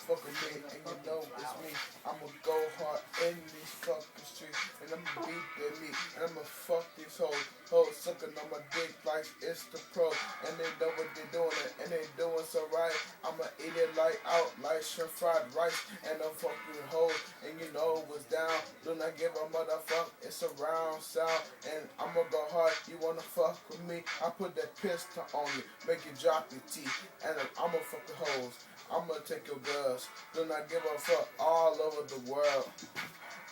fuck with me, and you know it's me. I'ma go hard in these fucking streets, and I'ma beat that meat, and I'ma fuck these hoes. Hoes sucking on my dick like it's the pro, and they know what they doing it, and they doing so right. I'ma eat it like out, like shrimp fried rice, and I'm fucking hoes, and you know what's down. Do not give a motherfucker, it's a round sound, and I'ma go hard. You wanna fuck with me? I put that pistol on you, make you drop your teeth, and I'ma fuck the hoes. I'ma take your girls. Do not give a fuck all over the world.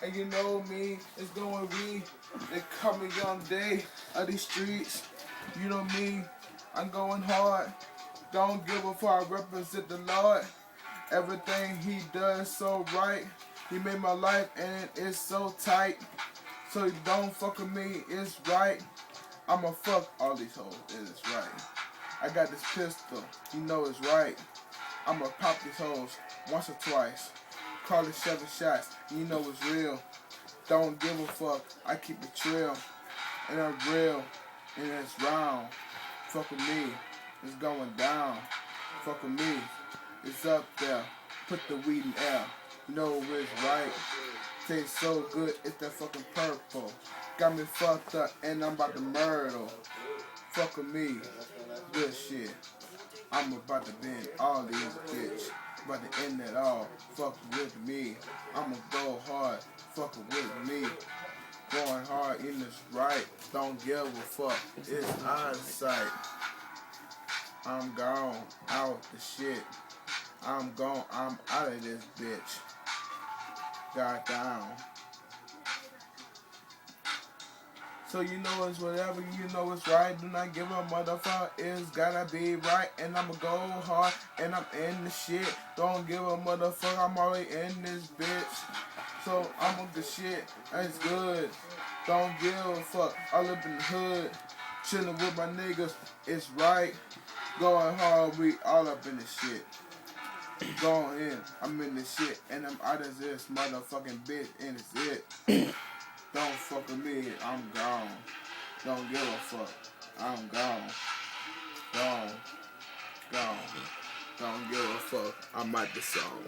And you know me, it's going we. They call me Young Day of these streets. You know me, I'm going hard. Don't give a fuck, I represent the Lord. Everything he does so right. He made my life and it's so tight. So don't fuck with me, it's right. I'ma fuck all these hoes, it is right. I got this pistol, you know it's right. I'ma pop these hoes once or twice. Call it 7 shots, you know it's real. Don't give a fuck, I keep it trill. And I'm real, and it's round. Fuck with me, it's going down. Fuck with me, it's up there. Put the weed in air, you know it's right. Tastes so good, it's that fucking purple. Got me fucked up, and I'm about to murder. Fuck with me, good shit. I'm about to bend all these bitch. About to end it all. Fuck with me. I'ma go hard. Fuck with me. Going hard in this right. Don't give a fuck. It's out of sight. I'm gone out the shit. I'm gone. I'm out of this bitch. Got down. So you know it's whatever, you know it's right. Do not give a motherfucker, it's gotta be right. And I'ma go hard, and I'm in the shit. Don't give a motherfucker, I'm already in this bitch. So I'm on the shit, it's good. Don't give a fuck, all up in the hood. Chillin' with my niggas, it's right. Going hard, we all up in the shit. Going in, I'm in the shit, and I'm out of this motherfucking bitch, and it's it. Don't fuck with me, I'm gone. Don't give a fuck, I'm gone. Gone. Gone. Don't give a fuck, I'm at the song.